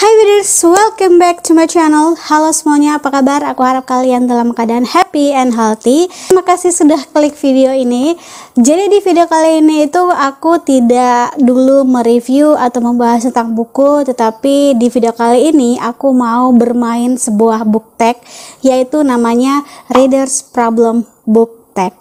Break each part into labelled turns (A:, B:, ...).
A: Hai viewers, welcome back to my channel. Halo semuanya, apa kabar? Aku harap kalian dalam keadaan happy and healthy. Terima kasih sudah klik video ini. Jadi di video kali ini itu aku tidak dulu mereview atau membahas tentang buku, tetapi di video kali ini aku mau bermain sebuah book tag, yaitu namanya Reader's Problem Book Tag.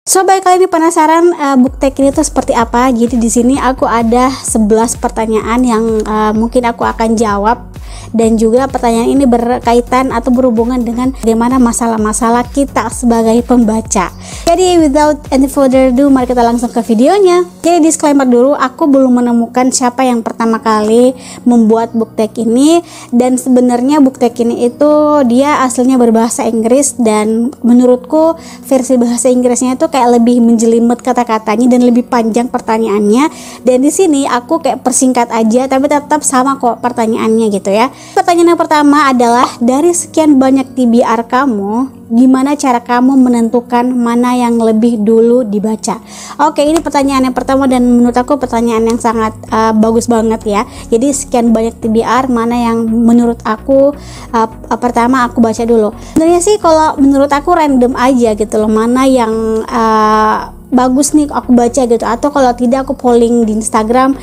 A: So, baik, kalian ini penasaran book tag ini tuh seperti apa? Jadi di sini aku ada 11 pertanyaan yang mungkin aku akan jawab, dan juga pertanyaan ini berkaitan atau berhubungan dengan bagaimana masalah-masalah kita sebagai pembaca. Jadi without any further ado, mari kita langsung ke videonya. Jadi disclaimer dulu, aku belum menemukan siapa yang pertama kali membuat book tag ini, dan sebenarnya book tag ini itu dia aslinya berbahasa Inggris, dan menurutku versi bahasa Inggrisnya itu kayak lebih menjelimet kata-katanya dan lebih panjang pertanyaannya. Dan di sini aku kayak persingkat aja, tapi tetap sama kok pertanyaannya gitu ya. Pertanyaan yang pertama adalah, dari sekian banyak TBR kamu, gimana cara kamu menentukan mana yang lebih dulu dibaca? Oke, ini pertanyaan yang pertama, dan menurut aku pertanyaan yang sangat bagus banget ya. Jadi sekian banyak TBR, mana yang menurut aku pertama aku baca dulu. Sebenarnya sih kalau menurut aku random aja gitu loh, mana yang bagus nih aku baca gitu, atau kalau tidak aku polling di Instagram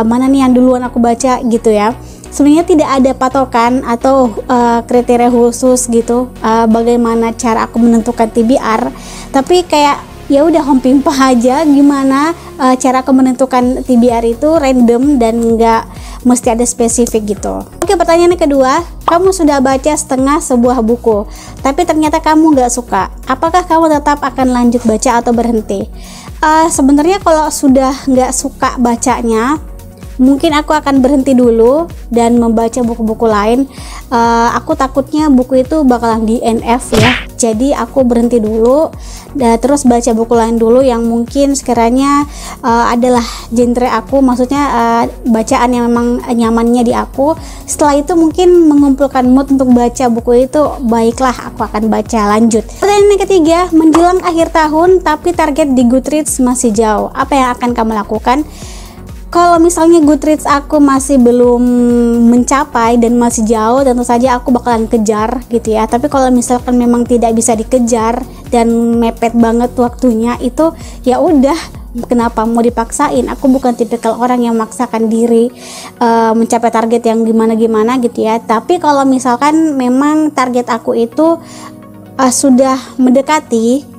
A: mana nih yang duluan aku baca gitu ya. Sebenarnya tidak ada patokan atau kriteria khusus gitu bagaimana cara aku menentukan TBR, tapi kayak ya udah hompimpah aja gimana cara aku menentukan TBR itu random dan nggak mesti ada spesifik gitu. Oke, pertanyaan yang kedua, kamu sudah baca setengah sebuah buku tapi ternyata kamu nggak suka, apakah kamu tetap akan lanjut baca atau berhenti? Sebenarnya kalau sudah nggak suka bacanya, mungkin aku akan berhenti dulu dan membaca buku-buku lain. Aku takutnya buku itu bakalan di NF ya, jadi aku berhenti dulu dan terus baca buku lain dulu yang mungkin sekiranya adalah genre aku, maksudnya bacaan yang memang nyamannya di aku. Setelah itu mungkin mengumpulkan mood untuk baca buku itu, baiklah aku akan baca lanjut. Pertanyaan yang ketiga, menjelang akhir tahun tapi target di Goodreads masih jauh, apa yang akan kamu lakukan? Kalau misalnya Goodreads aku masih belum mencapai dan masih jauh, tentu saja aku bakalan kejar gitu ya. Tapi kalau misalkan memang tidak bisa dikejar dan mepet banget waktunya, itu ya udah, kenapa mau dipaksain? Aku bukan tipikal orang yang memaksakan diri mencapai target yang gimana-gimana gitu ya. Tapi kalau misalkan memang target aku itu sudah mendekati,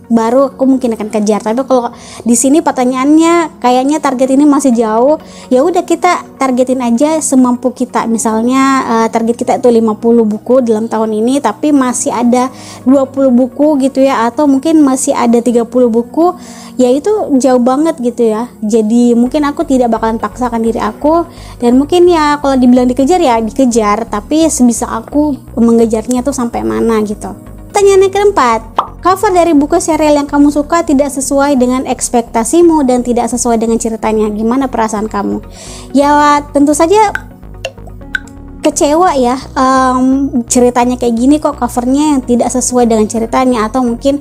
A: baru aku mungkin akan kejar. Tapi kalau di sini pertanyaannya kayaknya target ini masih jauh, ya udah kita targetin aja semampu kita. Misalnya target kita itu 50 buku dalam tahun ini, tapi masih ada 20 buku gitu ya, atau mungkin masih ada 30 buku, ya itu jauh banget gitu ya. Jadi mungkin aku tidak bakalan paksakan diri aku, dan mungkin ya kalau dibilang dikejar ya dikejar, tapi sebisa aku mengejarnya tuh sampai mana gitu. Pertanyaan yang keempat, cover dari buku serial yang kamu suka tidak sesuai dengan ekspektasimu dan tidak sesuai dengan ceritanya, gimana perasaan kamu? Ya tentu saja kecewa ya, ceritanya kayak gini kok covernya yang tidak sesuai dengan ceritanya, atau mungkin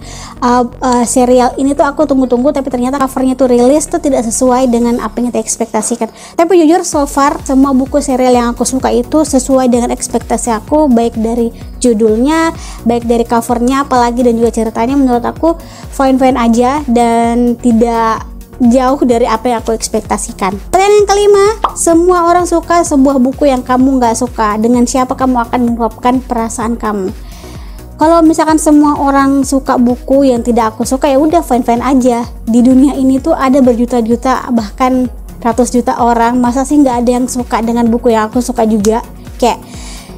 A: serial ini tuh aku tunggu-tunggu tapi ternyata covernya tuh rilis tuh tidak sesuai dengan apa yang kita ekspektasikan. Tapi jujur so far semua buku serial yang aku suka itu sesuai dengan ekspektasi aku, baik dari judulnya, baik dari covernya, apalagi dan juga ceritanya menurut aku fine-fine aja dan tidak jauh dari apa yang aku ekspektasikan. Pertanyaan yang kelima, semua orang suka sebuah buku yang kamu nggak suka, dengan siapa kamu akan mengungkapkan perasaan kamu? Kalau misalkan semua orang suka buku yang tidak aku suka, ya udah fine-fine aja. Di dunia ini tuh ada berjuta-juta, bahkan ratus juta orang, masa sih nggak ada yang suka dengan buku yang aku suka juga? Kayak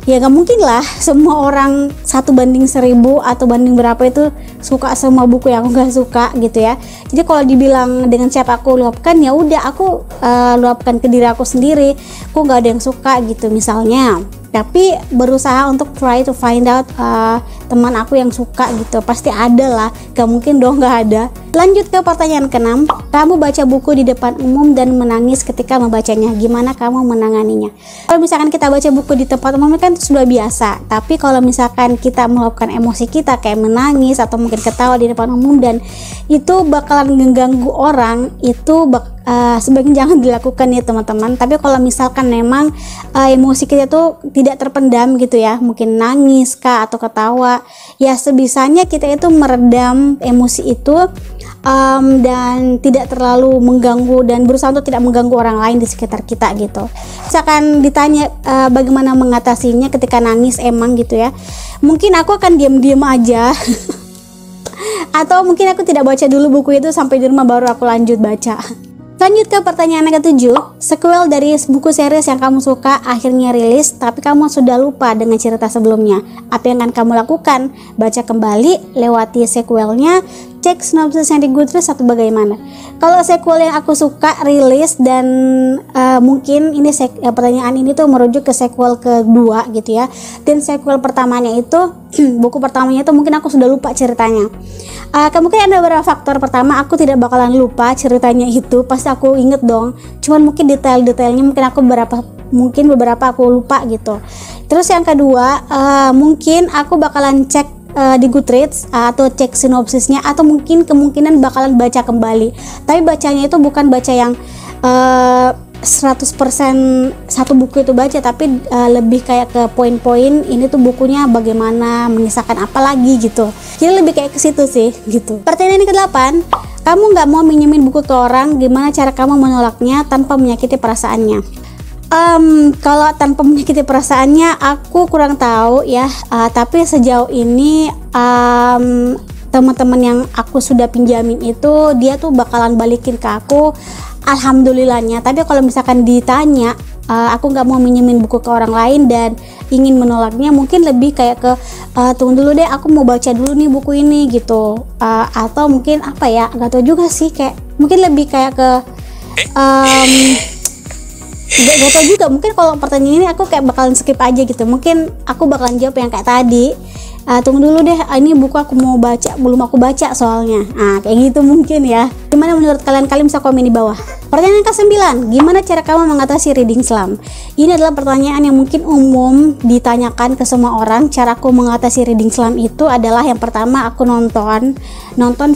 A: ya nggak mungkin lah semua orang 1:1000 atau banding berapa itu suka semua buku yang aku nggak suka gitu ya. Jadi kalau dibilang dengan siapa aku luapkan, ya udah aku luapkan ke diri aku sendiri. Aku nggak ada yang suka gitu. Misalnya tapi berusaha untuk try to find out teman aku yang suka gitu. Pasti ada lah, gak mungkin dong gak ada. Lanjut ke pertanyaan ke-6. Kamu baca buku di depan umum dan menangis ketika membacanya, gimana kamu menanganinya? Kalau misalkan kita baca buku di tempat umum kan itu sudah biasa, tapi kalau misalkan kita melakukan emosi kita kayak menangis atau mungkin ketawa di depan umum dan itu bakalan mengganggu orang, itu sebaiknya jangan dilakukan ya teman-teman. Tapi kalau misalkan memang emosi kita tuh tidak terpendam gitu ya, mungkin nangis kah atau ketawa, ya sebisanya kita itu meredam emosi itu dan tidak terlalu mengganggu dan berusaha untuk tidak mengganggu orang lain di sekitar kita gitu. Misalkan ditanya bagaimana mengatasinya ketika nangis emang gitu ya, mungkin aku akan diam-diam aja atau mungkin aku tidak baca dulu buku itu sampai di rumah baru aku lanjut baca. Lanjut ke pertanyaan yang ke-7. Sequel dari buku series yang kamu suka akhirnya rilis, tapi kamu sudah lupa dengan cerita sebelumnya. Apa yang akan kamu lakukan? Baca kembali, lewati sequelnya, cek sinopsisnya di Goodreads atau bagaimana? Kalau sequel yang aku suka rilis dan mungkin ini pertanyaan ini tuh merujuk ke sequel kedua gitu ya. Dan sequel pertamanya itu buku pertamanya itu mungkin aku sudah lupa ceritanya. Kemungkinan ada beberapa faktor. Pertama, aku tidak bakalan lupa ceritanya itu, pasti aku inget dong. Cuman mungkin detail-detailnya mungkin beberapa aku lupa gitu. Terus yang kedua, mungkin aku bakalan cek di Goodreads atau cek sinopsisnya, atau mungkin kemungkinan bakalan baca kembali. Tapi bacanya itu bukan baca yang 100% satu buku itu baca, tapi lebih kayak ke poin-poin ini tuh bukunya bagaimana, mengisahkan apa lagi gitu. Jadi lebih kayak ke situ sih gitu. Pertanyaan yang ke-8, kamu nggak mau minjemin buku ke orang, gimana cara kamu menolaknya tanpa menyakiti perasaannya? Kalau tanpa menyakiti perasaannya aku kurang tahu ya, tapi sejauh ini teman-teman yang aku sudah pinjamin itu dia tuh bakalan balikin ke aku, alhamdulillahnya. Tapi kalau misalkan ditanya aku nggak mau minjemin buku ke orang lain dan ingin menolaknya, mungkin lebih kayak ke tunggu dulu deh, aku mau baca dulu nih buku ini gitu, atau mungkin apa ya, nggak tahu juga sih, kayak mungkin lebih kayak ke gak tau juga. Mungkin kalau pertanyaan ini aku kayak bakalan skip aja gitu. Mungkin aku bakalan jawab yang kayak tadi, tunggu dulu deh, ini buku aku mau baca, belum aku baca soalnya. Kayak gitu mungkin ya. Gimana menurut kalian? Kalian bisa komen di bawah. Pertanyaan ke-9, gimana cara kamu mengatasi reading slump? Ini adalah pertanyaan yang mungkin umum ditanyakan ke semua orang. Caraku mengatasi reading slump itu adalah yang pertama, aku nonton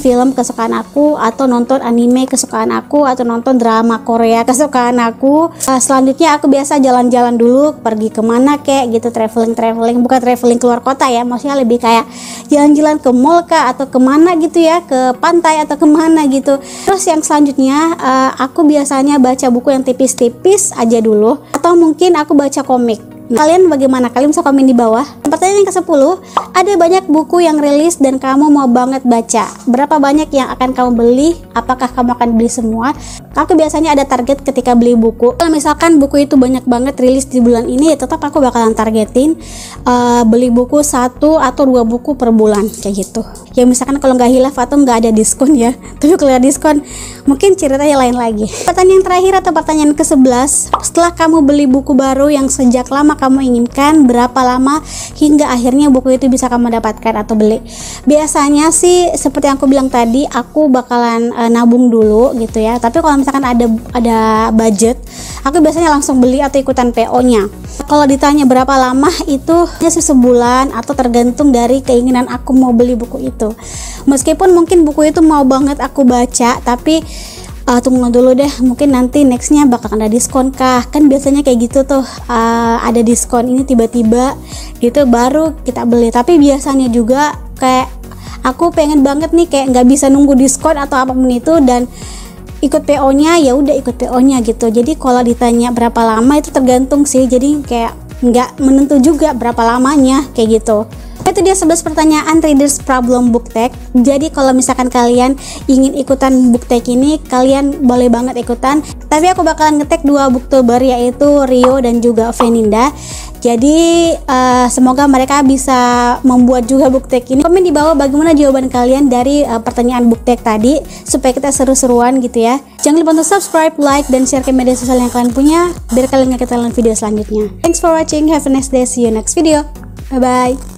A: film kesukaan aku, atau nonton anime kesukaan aku, atau nonton drama Korea kesukaan aku. Selanjutnya aku biasa jalan-jalan dulu, pergi kemana kayak gitu, traveling, bukan traveling keluar kota ya, maksudnya lebih kayak jalan-jalan ke mall kah, atau kemana gitu ya, ke pantai atau kemana gitu. Terus yang selanjutnya aku biasanya baca buku yang tipis-tipis aja dulu, atau mungkin aku baca komik. Kalian bagaimana? Kalian bisa komen di bawah. Pertanyaan yang ke-10, ada banyak buku yang rilis dan kamu mau banget baca. Berapa banyak yang akan kamu beli? Apakah kamu akan beli semua? Aku biasanya ada target ketika beli buku. Kalau misalkan buku itu banyak banget rilis di bulan ini, ya tetap aku bakalan targetin beli buku 1 atau 2 buku per bulan kayak gitu. Ya misalkan kalau nggak hilaf atau nggak ada diskon ya. Tapi kalau ada diskon mungkin ceritanya lain lagi. Pertanyaan terakhir atau pertanyaan ke-11, setelah kamu beli buku baru yang sejak lama kamu inginkan, berapa lama hingga akhirnya buku itu bisa kamu dapatkan atau beli? Biasanya sih seperti yang aku bilang tadi, aku bakalan nabung dulu gitu ya. Tapi kalau misalkan ada budget, aku biasanya langsung beli atau ikutan PO-nya. Kalau ditanya berapa lama, itu hanya sebulan atau tergantung dari keinginan aku mau beli buku itu. Meskipun mungkin buku itu mau banget aku baca, tapi tunggu dulu deh, mungkin nanti nextnya bakal ada diskon kah, kan biasanya kayak gitu tuh, ada diskon ini tiba-tiba gitu baru kita beli. Tapi biasanya juga kayak aku pengen banget nih, kayak nggak bisa nunggu diskon atau apapun itu dan ikut PO-nya, ya udah ikut PO-nya gitu. Jadi kalau ditanya berapa lama itu tergantung sih, jadi kayak nggak menentu juga berapa lamanya kayak gitu. Itu dia 11 pertanyaan Readers Problem Book Tag. Jadi kalau misalkan kalian ingin ikutan book tag ini, kalian boleh banget ikutan. Tapi aku bakalan ngetek 2 booktuber, yaitu Rio dan juga Veninda. Jadi semoga mereka bisa membuat juga booktek ini. Komen di bawah bagaimana jawaban kalian dari pertanyaan booktek tadi, supaya kita seru-seruan gitu ya. Jangan lupa untuk subscribe, like, dan share ke media sosial yang kalian punya biar kalian gak ketinggalan video selanjutnya. Thanks for watching, have a nice day, see you next video, bye bye.